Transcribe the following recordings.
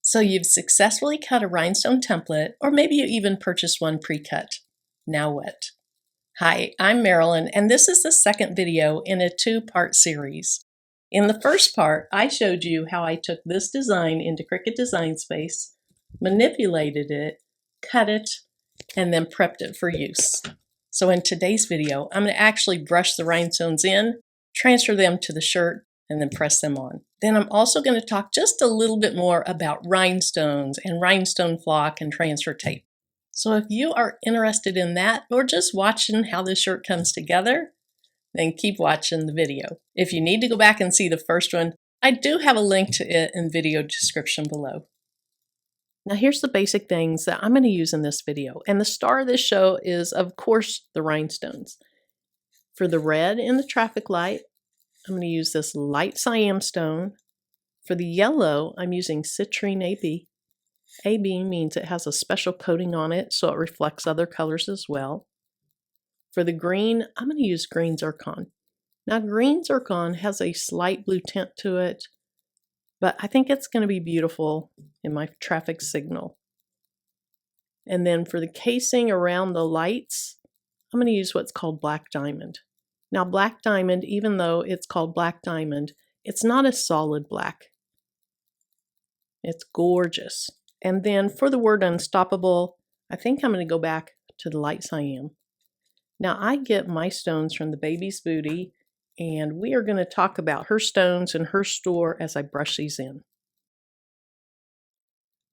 So you've successfully cut a rhinestone template, or maybe you even purchased one pre-cut. Now what? Hi, I'm Marilyn, and this is the second video in a two-part series. In the first part, I showed you how I took this design into Cricut Design Space, manipulated it, cut it, and then prepped it for use. So in today's video, I'm going to actually brush the rhinestones in, transfer them to the shirt, and then press them on. Then I'm also going to talk just a little bit more about rhinestones and rhinestone flock and transfer tape. So if you are interested in that, or just watching how this shirt comes together, then keep watching the video. If you need to go back and see the first one, I do have a link to it in the video description below. Now here's the basic things that I'm going to use in this video. And the star of this show is, of course, the rhinestones. For the red in the traffic light, I'm going to use this light cyan stone. For the yellow, I'm using citrine AB. AB means it has a special coating on it, so it reflects other colors as well. For the green, I'm going to use green zircon. Now green zircon has a slight blue tint to it, but I think it's going to be beautiful in my traffic signal. And then for the casing around the lights, I'm going to use what's called black diamond. Now black diamond, even though it's called black diamond, it's not a solid black. It's gorgeous. And then for the word unstoppable, I think I'm going to go back to the light cyan. Now I get my stones from the baby's booty, and we are going to talk about her stones and her store as I brush these in.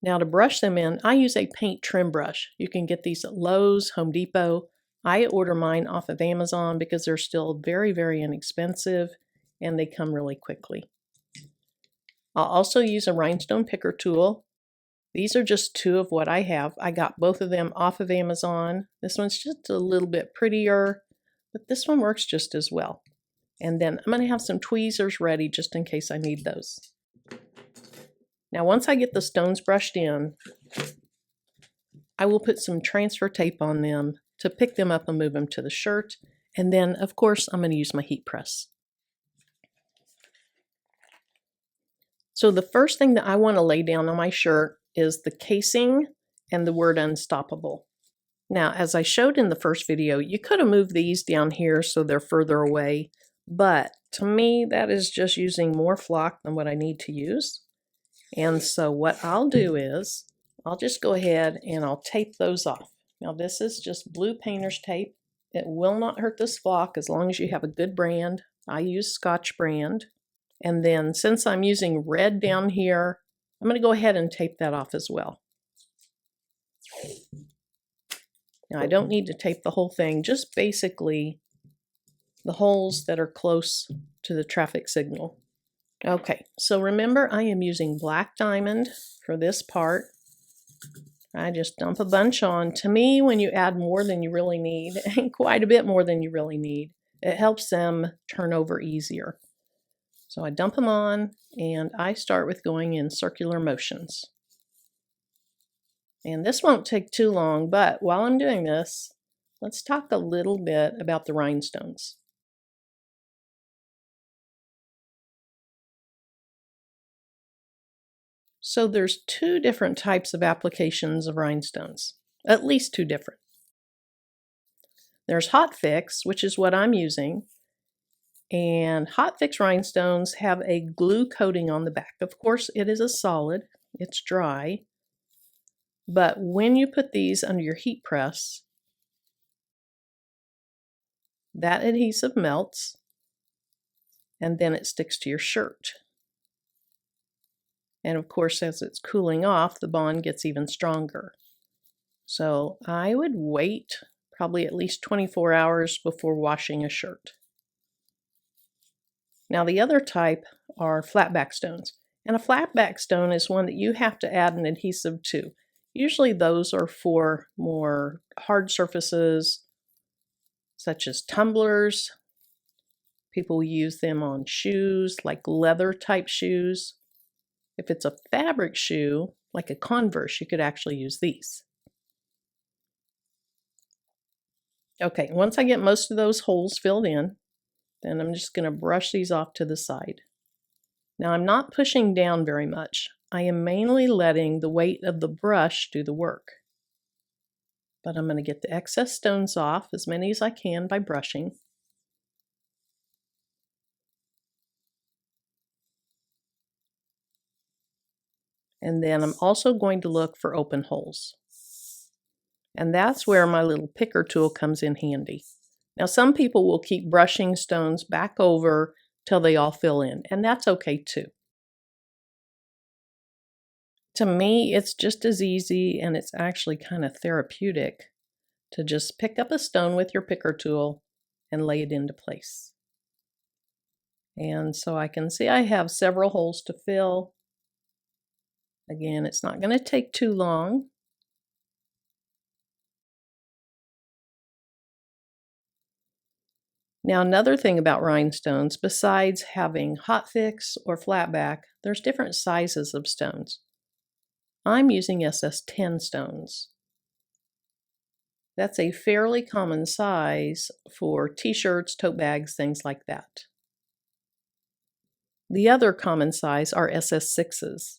Now to brush them in, I use a paint trim brush. You can get these at Lowe's, Home Depot. I order mine off of Amazon because they're still very, very inexpensive and they come really quickly. I'll also use a rhinestone picker tool. These are just two of what I have. I got both of them off of Amazon. This one's just a little bit prettier, but this one works just as well. And then I'm going to have some tweezers ready just in case I need those. Now once I get the stones brushed in, I will put some transfer tape on them to pick them up and move them to the shirt. And then, of course, I'm going to use my heat press. So the first thing that I want to lay down on my shirt is the casing and the word unstoppable. Now, as I showed in the first video, you could have moved these down here so they're further away, but to me, that is just using more flock than what I need to use. And so what I'll do is, I'll just go ahead and I'll tape those off. Now this is just blue painter's tape. It will not hurt this flock as long as you have a good brand. I use Scotch brand. And then since I'm using red down here, I'm going to go ahead and tape that off as well. Now I don't need to tape the whole thing, just basically the holes that are close to the traffic signal. Okay, so remember I am using black diamond for this part. I just dump a bunch on. To me, when you add more than you really need, and quite a bit more than you really need, it helps them turn over easier. So I dump them on, and I start with going in circular motions. And this won't take too long, but while I'm doing this, let's talk a little bit about the rhinestones. So there's two different types of applications of rhinestones, at least two different. There's hot fix, which is what I'm using, and hot fix rhinestones have a glue coating on the back. Of course, it is a solid, it's dry, but when you put these under your heat press, that adhesive melts, and then it sticks to your shirt. And of course, as it's cooling off, the bond gets even stronger. So I would wait probably at least 24 hours before washing a shirt. Now the other type are flatback stones. And a flatback stone is one that you have to add an adhesive to. Usually those are for more hard surfaces, such as tumblers. People use them on shoes, like leather type shoes. If it's a fabric shoe, like a Converse, you could actually use these. Okay, once I get most of those holes filled in, then I'm just going to brush these off to the side. Now I'm not pushing down very much. I am mainly letting the weight of the brush do the work. But I'm going to get the excess stones off, as many as I can, by brushing. And then I'm also going to look for open holes. And that's where my little picker tool comes in handy. Now, some people will keep brushing stones back over till they all fill in, and that's okay too. To me, it's just as easy, and it's actually kind of therapeutic to just pick up a stone with your picker tool and lay it into place. And so I can see I have several holes to fill. Again, it's not going to take too long. Now, another thing about rhinestones, besides having hot fix or flatback, there's different sizes of stones. I'm using SS10 stones. That's a fairly common size for t-shirts, tote bags, things like that. The other common size are SS6s.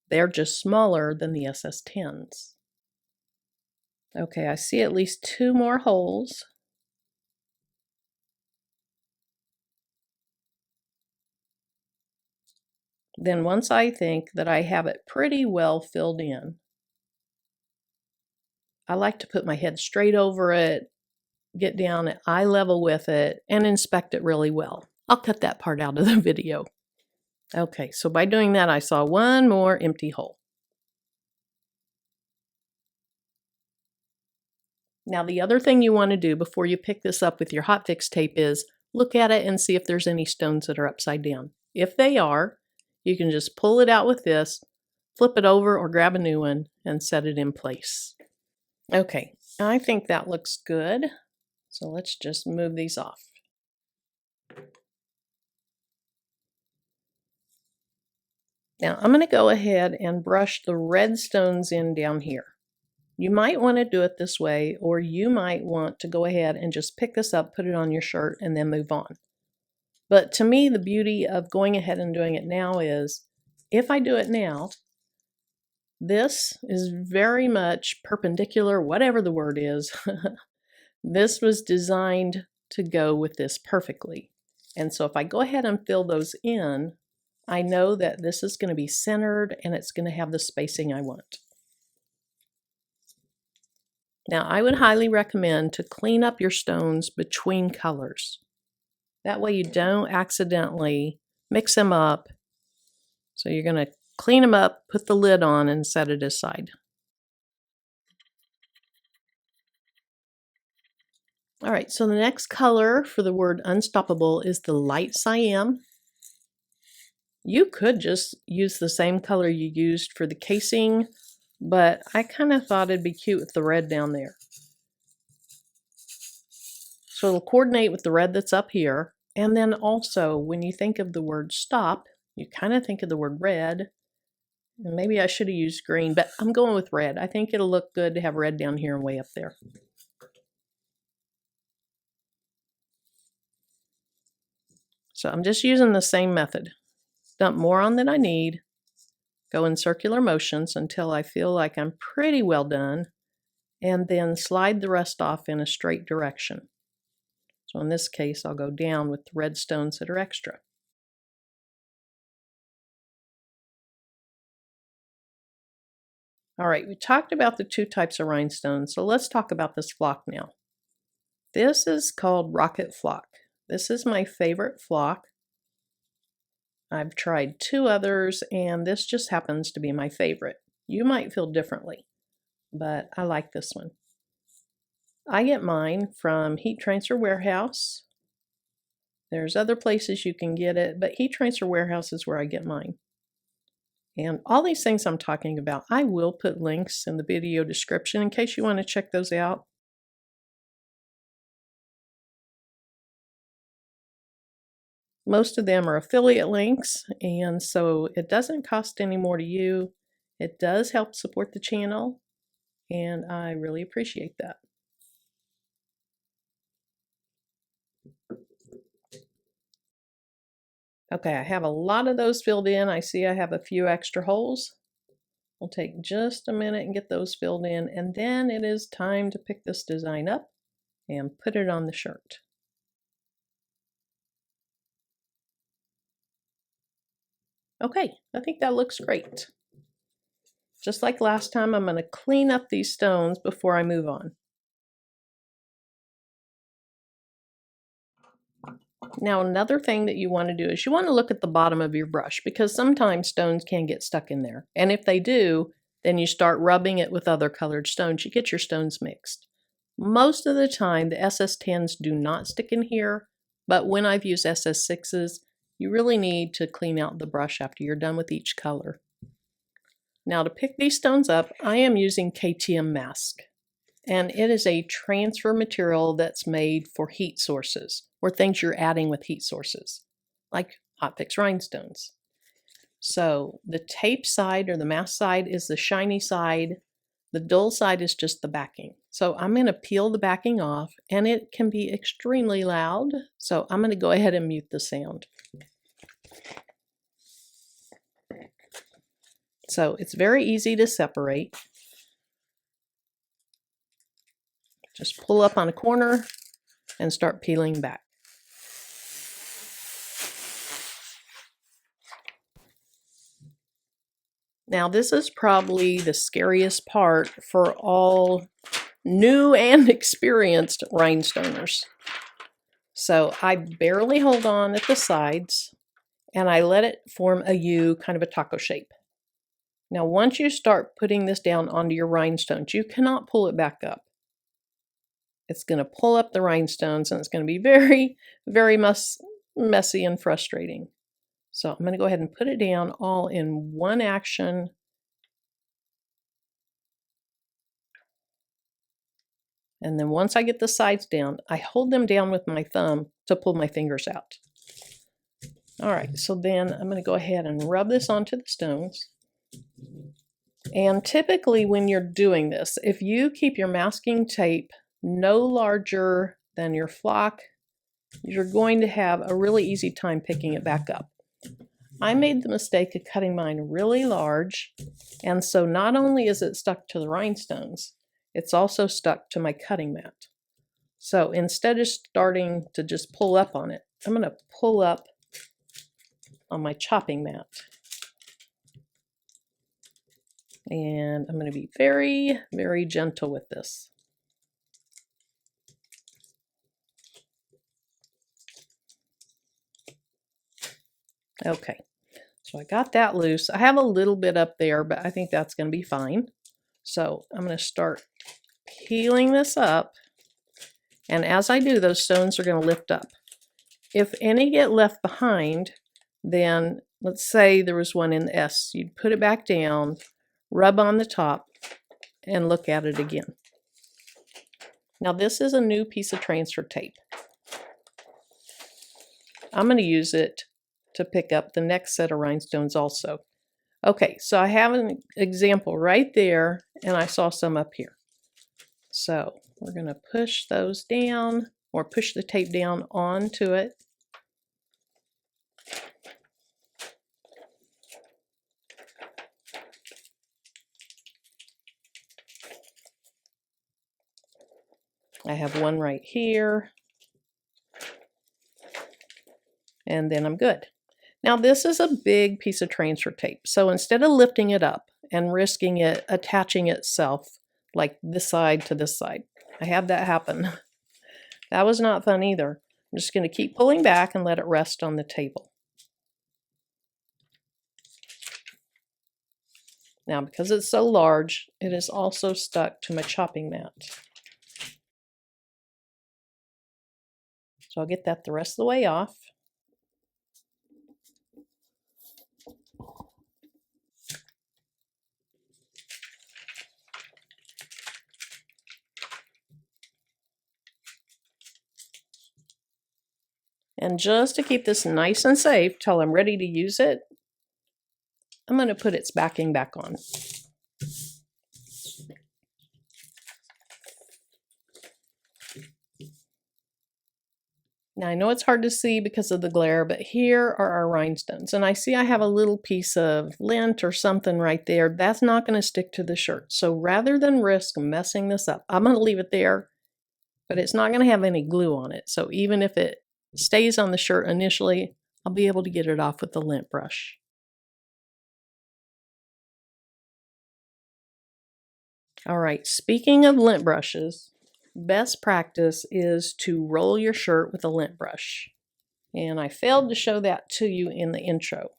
They're just smaller than the SS10s. Okay, I see at least 2 more holes. Then once I think that I have it pretty well filled in, I like to put my head straight over it, get down at eye level with it, and inspect it really well. I'll cut that part out of the video. Okay, so by doing that, I saw one more empty hole. Now, the other thing you want to do before you pick this up with your hot fix tape is look at it and see if there's any stones that are upside down. If they are, you can just pull it out with this, flip it over, or grab a new one and set it in place. Okay, I think that looks good. So let's just move these off. Now I'm going to go ahead and brush the red stones in down here. You might want to do it this way, or you might want to go ahead and just pick this up, put it on your shirt, and then move on. But to me, the beauty of going ahead and doing it now is, if I do it now, this is very much perpendicular, whatever the word is. This was designed to go with this perfectly. And so if I go ahead and fill those in, I know that this is going to be centered and it's going to have the spacing I want. Now, I would highly recommend to clean up your stones between colors. That way you don't accidentally mix them up. So you're going to clean them up, put the lid on, and set it aside. All right, so the next color for the word unstoppable is the light cyan. You could just use the same color you used for the casing, but I kind of thought it'd be cute with the red down there. So it'll coordinate with the red that's up here. And then also, when you think of the word stop, you kind of think of the word red. And maybe I should have used green, but I'm going with red. I think it'll look good to have red down here and way up there. So I'm just using the same method. Dump more on than I need. Go in circular motions until I feel like I'm pretty well done. And then slide the rest off in a straight direction. So in this case, I'll go down with the red stones that are extra. All right, we talked about the 2 types of rhinestones, so let's talk about this flock now. This is called Rocket Flock. This is my favorite flock. I've tried 2 others, and this just happens to be my favorite. You might feel differently, but I like this one. I get mine from Heat Transfer Warehouse. There's other places you can get it, but Heat Transfer Warehouse is where I get mine. And all these things I'm talking about, I will put links in the video description in case you want to check those out. Most of them are affiliate links, and so it doesn't cost any more to you. It does help support the channel, and I really appreciate that. Okay, I have a lot of those filled in. I see I have a few extra holes. We'll take just a minute and get those filled in, and then it is time to pick this design up and put it on the shirt. Okay, I think that looks great. Just like last time, I'm going to clean up these stones before I move on. Now, another thing that you want to do is you want to look at the bottom of your brush, because sometimes stones can get stuck in there. And if they do, then you start rubbing it with other colored stones. You get your stones mixed. Most of the time, the SS10s do not stick in here, but when I've used SS6s, you really need to clean out the brush after you're done with each color. Now, to pick these stones up, I am using KTM mask. And it is a transfer material that's made for heat sources, or things you're adding with heat sources, like hot fix rhinestones. So the tape side, or the mask side, is the shiny side. The dull side is just the backing. So I'm going to peel the backing off, and it can be extremely loud. So I'm going to go ahead and mute the sound. So it's very easy to separate. Just pull up on a corner and start peeling back. Now, this is probably the scariest part for all new and experienced rhinestoners. So I barely hold on at the sides, and I let it form a U, kind of a taco shape. Now, once you start putting this down onto your rhinestones, you cannot pull it back up. It's going to pull up the rhinestones, and it's going to be very, very messy and frustrating. So I'm going to go ahead and put it down all in one action. And then once I get the sides down, I hold them down with my thumb to pull my fingers out. All right, so then I'm going to go ahead and rub this onto the stones. And typically when you're doing this, if you keep your masking tape no larger than your flock, you're going to have a really easy time picking it back up. I made the mistake of cutting mine really large, and so not only is it stuck to the rhinestones, it's also stuck to my cutting mat. So instead of starting to just pull up on it, I'm going to pull up on my chopping mat. And I'm going to be very, very gentle with this. Okay, so I got that loose. I have a little bit up there, but I think that's going to be fine. So I'm going to start peeling this up. And as I do, those stones are going to lift up. If any get left behind, then let's say there was one in the S, you'd put it back down, rub on the top, and look at it again. Now this is a new piece of transfer tape. I'm going to use it to pick up the next set of rhinestones also. Okay, so I have an example right there, and I saw some up here. So we're going to push those down, or push the tape down onto it. I have one right here, and then I'm good. Now this is a big piece of transfer tape, so instead of lifting it up and risking it attaching itself like this side to this side, I had that happen. That was not fun either. I'm just going to keep pulling back and let it rest on the table. Now, because it's so large, it is also stuck to my chopping mat. So I'll get that the rest of the way off. And just to keep this nice and safe till I'm ready to use it, I'm going to put its backing back on. Now I know it's hard to see because of the glare, but here are our rhinestones. And I see I have a little piece of lint or something right there. That's not going to stick to the shirt. So rather than risk messing this up, I'm going to leave it there, but it's not going to have any glue on it. So even if it stays on the shirt initially, I'll be able to get it off with the lint brush. All right, speaking of lint brushes, best practice is to roll your shirt with a lint brush. And I failed to show that to you in the intro.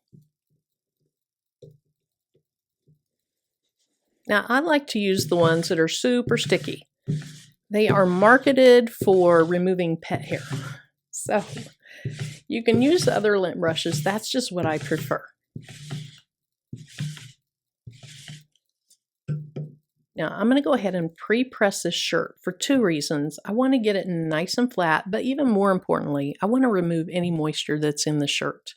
Now, I like to use the ones that are super sticky. They are marketed for removing pet hair. So you can use other lint brushes. That's just what I prefer. Now, I'm going to go ahead and pre-press this shirt for two reasons. I want to get it nice and flat, but even more importantly, I want to remove any moisture that's in the shirt.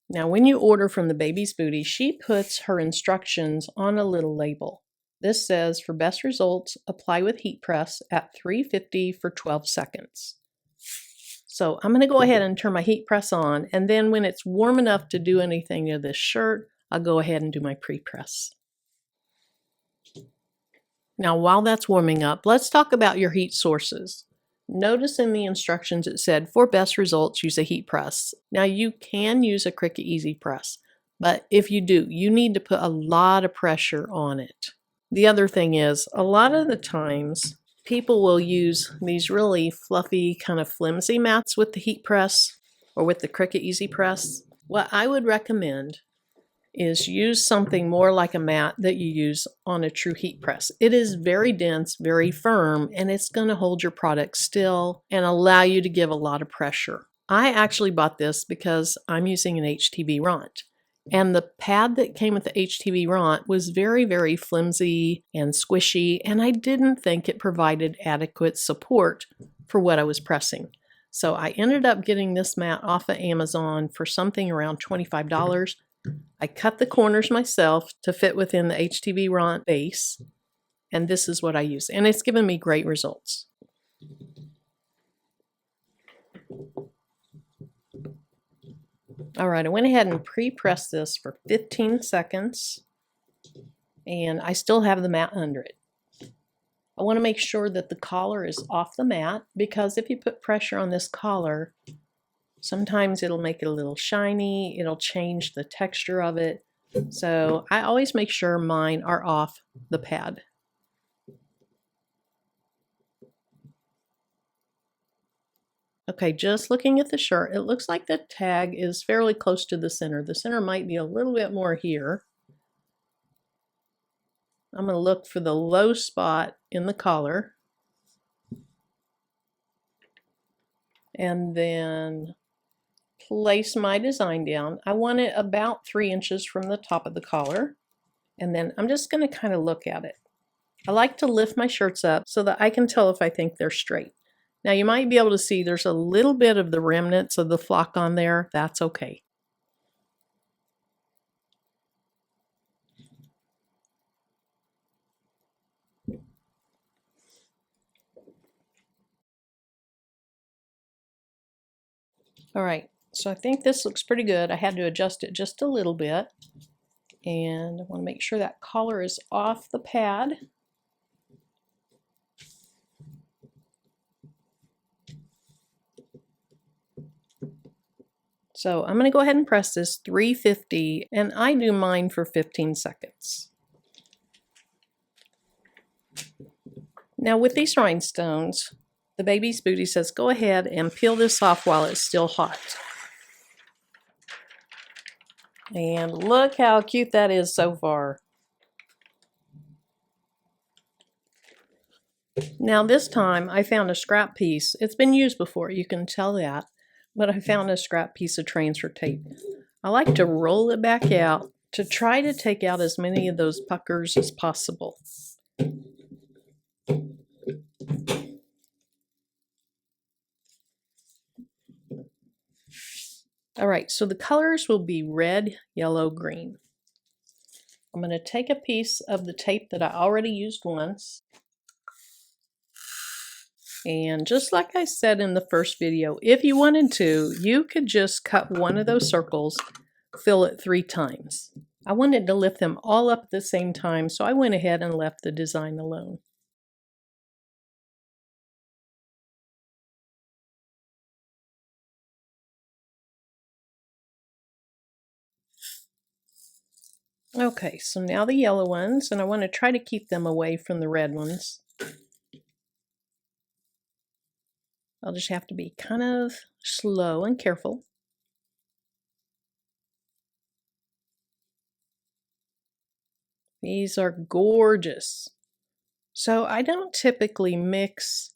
Now, when you order from the Baby's Booty, she puts her instructions on a little label. This says, for best results, apply with heat press at 350 for 12 seconds. So I'm going to go ahead and turn my heat press on, and then when it's warm enough to do anything to this shirt, I'll go ahead and do my pre-press. Now, while that's warming up, let's talk about your heat sources. Notice in the instructions it said, for best results, use a heat press. Now, you can use a Cricut Easy Press, but if you do, you need to put a lot of pressure on it. The other thing is, a lot of the times, people will use these really fluffy, kind of flimsy mats with the heat press or with the Cricut Easy Press. What I would recommend is use something more like a mat that you use on a true heat press. It is very dense, very firm, and it's going to hold your product still and allow you to give a lot of pressure. I actually bought this because I'm using an HTV Ront. And the pad that came with the HTV Ront was very, very flimsy and squishy, and I didn't think it provided adequate support for what I was pressing. So I ended up getting this mat off of Amazon for something around $25. I cut the corners myself to fit within the HTV Ront base, and this is what I use, and it's given me great results. All right, I went ahead and pre-pressed this for 15 seconds, and I still have the mat under it. I want to make sure that the collar is off the mat, because if you put pressure on this collar, sometimes it'll make it a little shiny, it'll change the texture of it. So I always make sure mine are off the pad. Okay, just looking at the shirt, it looks like the tag is fairly close to the center. The center might be a little bit more here. I'm going to look for the low spot in the collar. And then place my design down. I want it about 3 inches from the top of the collar. And then I'm just going to kind of look at it. I like to lift my shirts up so that I can tell if I think they're straight. Now you might be able to see there's a little bit of the remnants of the flock on there. That's okay. All right, so I think this looks pretty good. I had to adjust it just a little bit. And I want to make sure that collar is off the pad. So I'm going to go ahead and press this 350, and I do mine for 15 seconds. Now with these rhinestones, the Baby's Booty says go ahead and peel this off while it's still hot. And look how cute that is so far. Now this time I found a scrap piece. It's been used before, you can tell that, but I found a scrap piece of transfer tape. I like to roll it back out to try to take out as many of those puckers as possible. All right, so the colors will be red, yellow, green. I'm going to take a piece of the tape that I already used once. And just like I said in the first video, if you wanted to, you could just cut one of those circles, fill it 3 times. I wanted to lift them all up at the same time, so I went ahead and left the design alone. Okay, so now the yellow ones, and I want to try to keep them away from the red ones. I'll just have to be kind of slow and careful. These are gorgeous. So I don't typically mix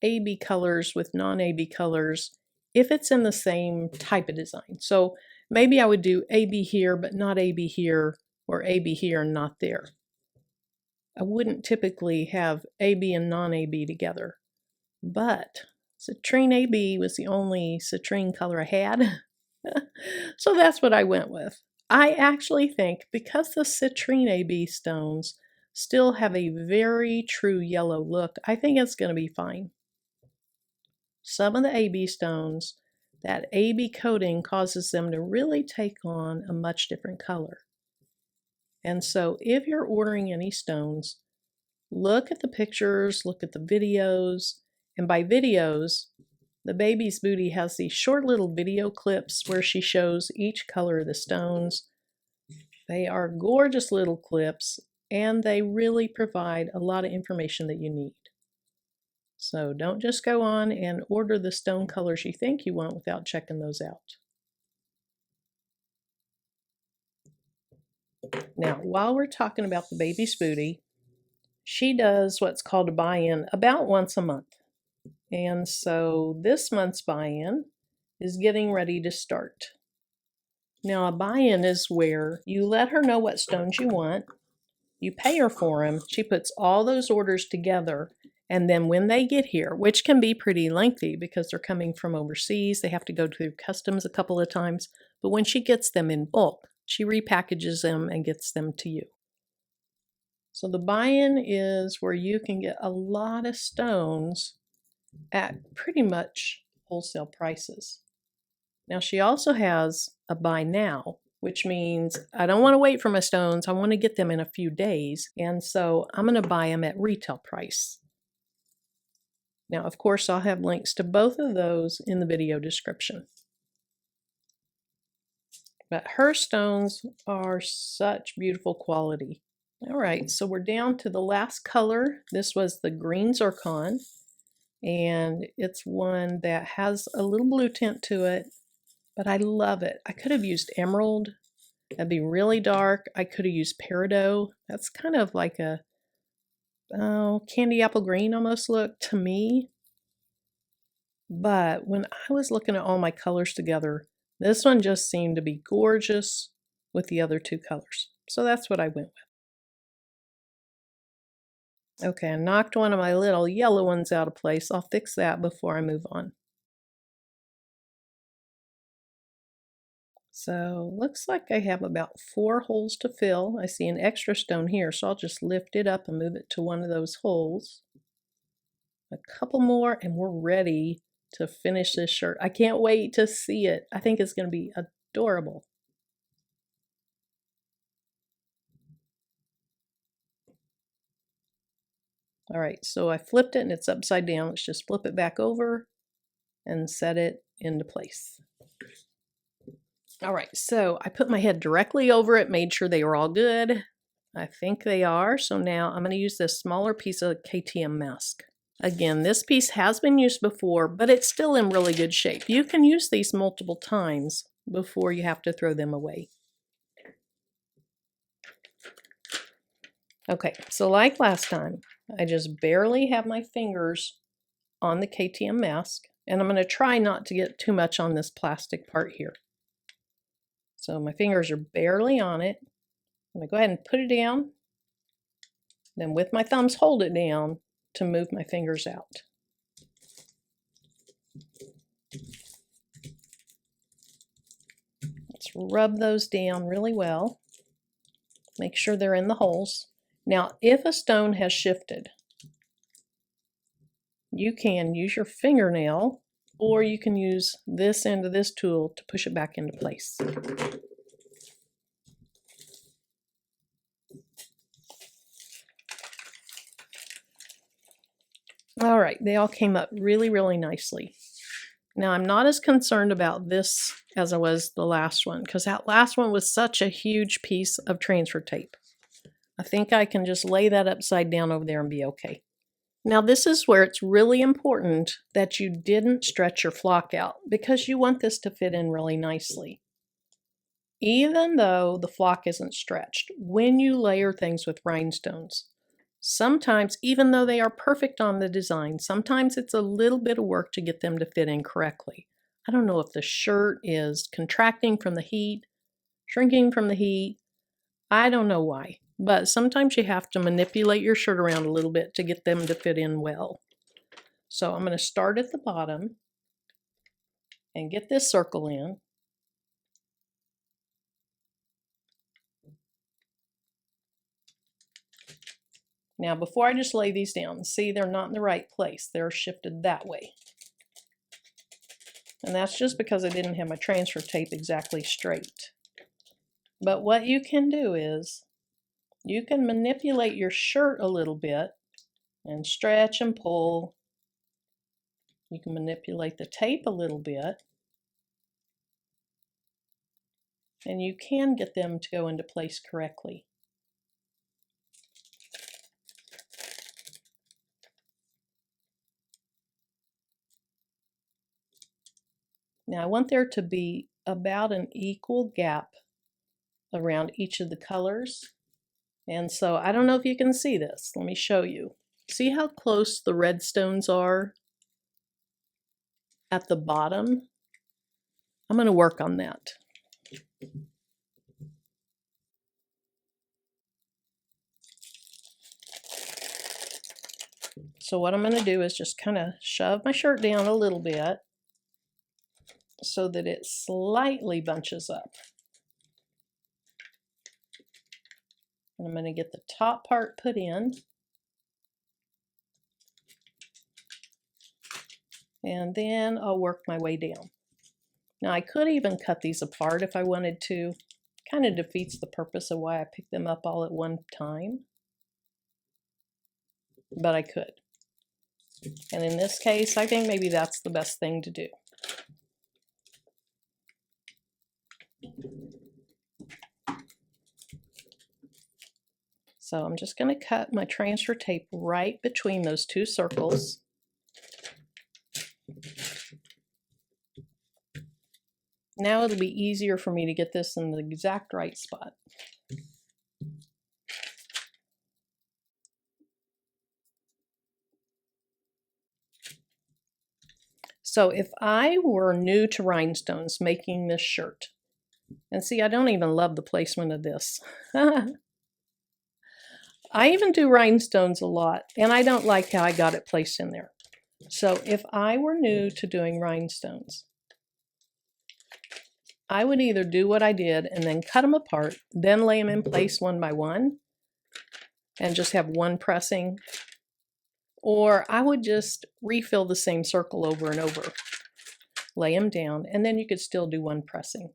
AB colors with non-AB colors if it's in the same type of design. So maybe I would do AB here, but not AB here, or AB here and not there. I wouldn't typically have AB and non-AB together, but citrine AB was the only citrine color I had, so that's what I went with. I actually think because the citrine AB stones still have a very true yellow look, I think it's going to be fine. Some of the AB stones, that AB coating causes them to really take on a much different color. And so if you're ordering any stones, look at the pictures, look at the videos, and by videos, the baby's booty has these short little video clips where she shows each color of the stones. They are gorgeous little clips, and they really provide a lot of information that you need. So don't just go on and order the stone colors you think you want without checking those out. Now, while we're talking about the baby's booty, she does what's called a buy-in about once a month. And so this month's buy-in is getting ready to start. Now, a buy-in is where you let her know what stones you want, you pay her for them, she puts all those orders together, and then when they get here, which can be pretty lengthy because they're coming from overseas, they have to go through customs a couple of times, but when she gets them in bulk, she repackages them and gets them to you. So the buy-in is where you can get a lot of stones at pretty much wholesale prices. Now she also has a buy now, which means I don't want to wait for my stones. I want to get them in a few days. And so I'm going to buy them at retail price. Now, of course, I'll have links to both of those in the video description. But her stones are such beautiful quality. All right, so we're down to the last color. This was the green zircon, and it's one that has a little blue tint to it, but I love it. I could have used emerald. That'd be really dark. I could have used peridot. That's kind of like a candy apple green almost look to me. But when I was looking at all my colors together, this one just seemed to be gorgeous with the other two colors. So that's what I went with. Okay, I knocked one of my little yellow ones out of place. I'll fix that before I move on. So looks like I have about 4 holes to fill. I see an extra stone here, so I'll just lift it up and move it to one of those holes. A couple more and we're ready to finish this shirt. I can't wait to see it. I think it's going to be adorable. All right, so I flipped it and it's upside down. Let's just flip it back over and set it into place. All right, so I put my head directly over it, made sure they were all good. I think they are. So now I'm going to use this smaller piece of KTM mask. Again, this piece has been used before, but it's still in really good shape. You can use these multiple times before you have to throw them away. Okay, so like last time, I just barely have my fingers on the KTM mask, and I'm going to try not to get too much on this plastic part here. So my fingers are barely on it. I'm going to go ahead and put it down, then with my thumbs hold it down to move my fingers out. Let's rub those down really well. Make sure they're in the holes. Now, if a stone has shifted, you can use your fingernail, or you can use this end of this tool to push it back into place. All right, they all came up really, really nicely. Now, I'm not as concerned about this as I was the last one, because that last one was such a huge piece of transfer tape. I think I can just lay that upside down over there and be okay. Now, this is where it's really important that you didn't stretch your flock out, because you want this to fit in really nicely. Even though the flock isn't stretched, when you layer things with rhinestones, sometimes, even though they are perfect on the design, sometimes it's a little bit of work to get them to fit in correctly. I don't know if the shirt is contracting from the heat, shrinking from the heat. I don't know why, but sometimes you have to manipulate your shirt around a little bit to get them to fit in well. So I'm going to start at the bottom and get this circle in. Now, before I just lay these down, see, they're not in the right place. They're shifted that way. And that's just because I didn't have my transfer tape exactly straight. But what you can do is you can manipulate your shirt a little bit and stretch and pull. You can manipulate the tape a little bit. And you can get them to go into place correctly. Now I want there to be about an equal gap around each of the colors. And so I don't know if you can see this. Let me show you. See how close the red stones are at the bottom? I'm going to work on that. So what I'm going to do is just kind of shove my shirt down a little bit so that it slightly bunches up. And I'm going to get the top part put in. And then I'll work my way down. Now I could even cut these apart if I wanted to. Kind of defeats the purpose of why I picked them up all at one time. But I could. And in this case, I think maybe that's the best thing to do. So I'm just going to cut my transfer tape right between those two circles. Now it'll be easier for me to get this in the exact right spot. So if I were new to rhinestones making this shirt, and see, I don't even love the placement of this. I even do rhinestones a lot, and I don't like how I got it placed in there. So if I were new to doing rhinestones, I would either do what I did and then cut them apart, then lay them in place one by one, and just have one pressing, or I would just refill the same circle over and over, lay them down, and then you could still do one pressing.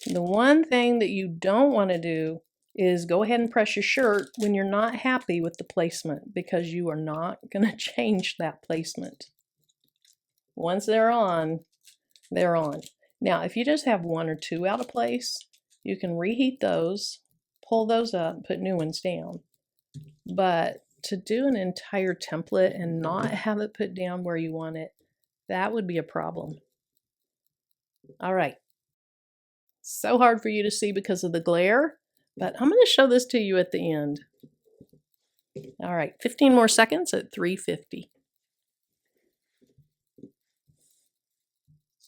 The one thing that you don't want to do is go ahead and press your shirt when you're not happy with the placement, because you are not going to change that placement. Once they're on, they're on. Now, if you just have one or two out of place, you can reheat those, pull those up, put new ones down. But to do an entire template and not have it put down where you want it, that would be a problem. All right. So hard for you to see because of the glare, but I'm going to show this to you at the end. All right, 15 more seconds at 350.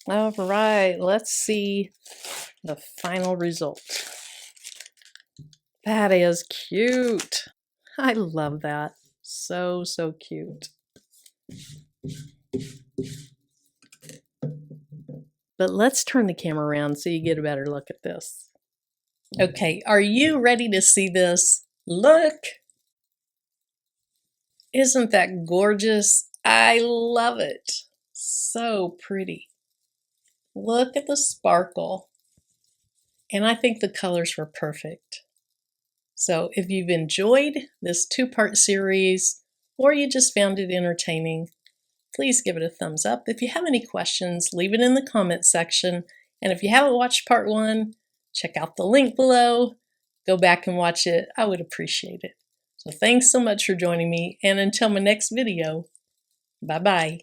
All right, let's see the final result. That is cute. I love that. So, so cute. But let's turn the camera around so you get a better look at this. Okay, are you ready to see this? Look! Isn't that gorgeous? I love it. So pretty. Look at the sparkle. And I think the colors were perfect. So if you've enjoyed this two-part series, or you just found it entertaining, please give it a thumbs up. If you have any questions, leave it in the comment section. And if you haven't watched part 1, check out the link below. Go back and watch it. I would appreciate it. So thanks so much for joining me. And until my next video, bye-bye.